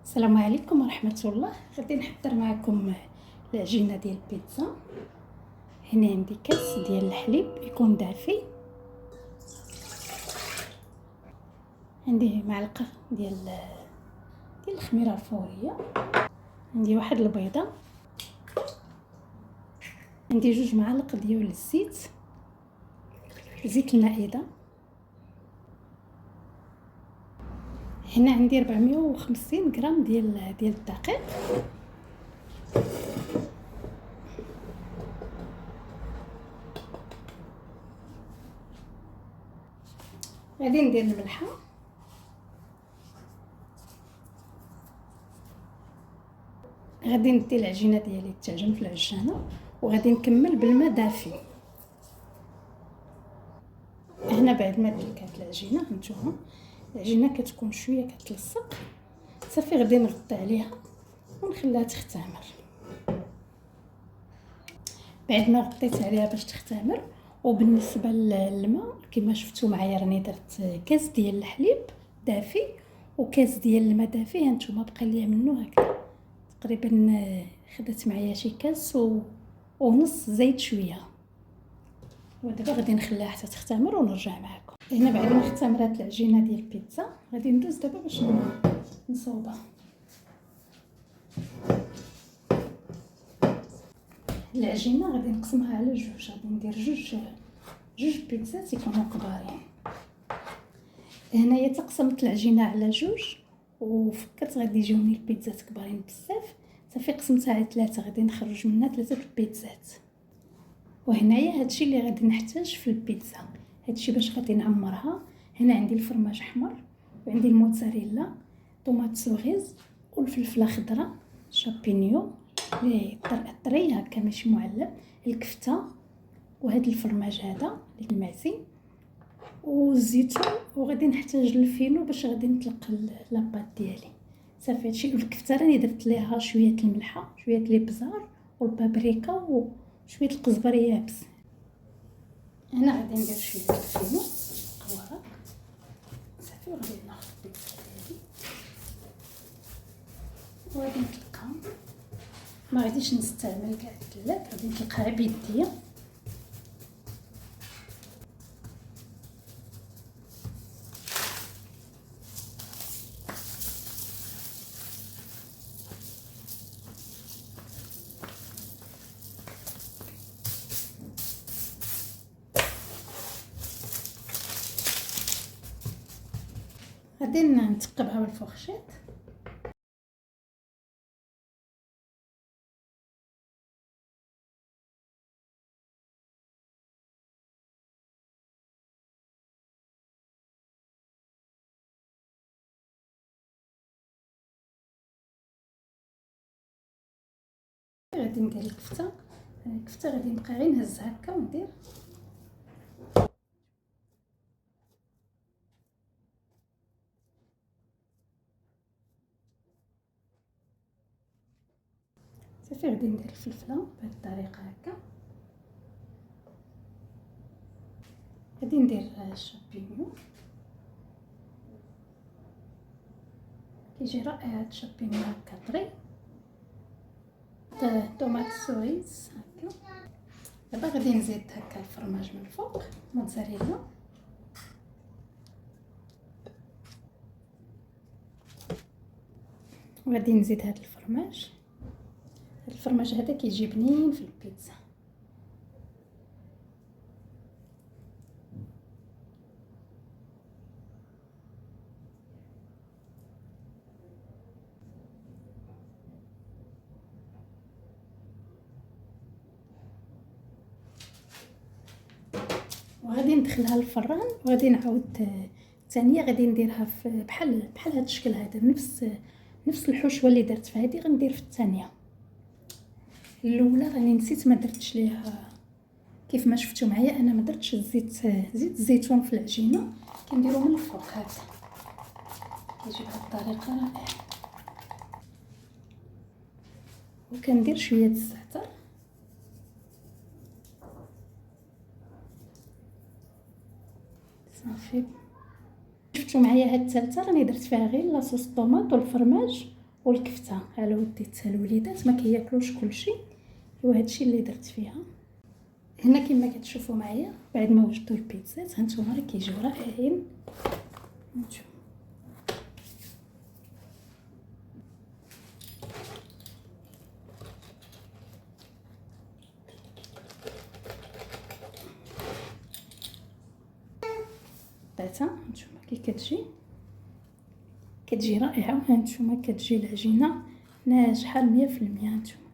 السلام عليكم ورحمة الله. غادي نحضر معكم العجينة ديال البيتزا. هنا عندي كاس ديال الحليب يكون دافي، عندي معلقة ديال الخميرة الفورية، عندي واحد البيضة، عندي 2 معالق ديال زيت المائدة. هنا عندي 450 غرام ديال الدقيق، غادي ندير الملحة، غادي ندي العجينة ديالي تعجن في العجانة، وغادي نكمل بالماء دافي. هنا بعد ما دلكات العجينه، هانتوما العجينه كتكون شويه كتلصق، صافي غادي نغطي عليها ونخليها تختمر. بعد ما غطيت عليها باش تختمر، وبالنسبه للماء كما شفتوا معايا راني درت كاس ديال الحليب دافي وكاس ديال الماء دافي. هانتوما بقى ليا منه هكا تقريبا، خدت معايا شي كاس ونص زيت شويه. ودابا غادي نخليها حتى تختمر ونرجع معكم. هنا بعد ما اختمرات العجينه ديال البيتزا غادي ندوز دابا باش نصوبها. العجينه غادي نقسمها على 2، غادي ندير جوج بيتزات يكونوا كبارين. هنايا تقسمت العجينه على 2 وفكرت غادي يجوني البيتزات كبارين بزاف، صافي قسمتها على 3، غادي نخرج منها 3 البيتزات. وهنايا هادشي اللي غادي نحتاج في البيتزا، هادشي باش غادي نعمرها. هنا عندي الفرماج احمر، وعندي الموتزاريلا، طوماط سوغيز، والفلفله خضراء، شامبينيو اللي طري هكا ماشي معلب، الكفته، وهاد الفرماج هذا المعزي، والزيتون. وغادي نحتاج الفينو باش غادي نطلق لاباط ديالي. صافي هادشي. الكفته راني درت ليها شويه الملحه، شويه الابزار والبابريكا وشويه القزبر يابس. هنا غادي ندير شويه الفينو قواره، صافي وغادي ناخذ البيتزا ديالي وغادي نطلقها. ما غاديش نستعمل كاع الدلات، غادي نطلقها بيديا. غادي نثقبها بالفورشيط. غادي ندير الكفته غادي نبقى غير نهز هكا وندير. صافي غادي ندير الفلفله بهذه الطريقه هكا. غادي ندير الشامبينيو، كيجي رائع هاد الشامبينيو هكا طري. طوماط سويس هكا. دابا غادي نزيد هكا الفرماج من الفوق، موتزاريلا، وغادي نزيد هاد الفرماج هذا كيجي بنين في البيتزا. وغادي ندخلها للفران، وغادي نعاود الثانيه غادي نديرها في بحال هذا الشكل هذا، نفس الحشوه اللي درت في هذه غندير في الثانيه. الاولى راني نسيت ما درتش ليها كيف ما شفتوا معايا، انا ما درتش زيت الزيتون في العجينه، كنديرو من الفوق هكا كيجي بهذه الطريقه رائع. وكندير شويه الزعتر، صافي. شفتوا معايا هاد الثالثه راني درت فيها غير لاصوص الطوماط والفرماج والكفته على ودي حتى الوليدات ما كياكلوش كلشي. ايوا هادشي اللي درت فيها. هنا كما كتشوفوا معايا بعد ما وجدوا البيتزات هانتوما راه كيجيو رائعين. هانتوما قطعتها، هانتوما كي كتجي رائعه. وهانتوما كتجي العجينه ناجحه 100%. هانتوما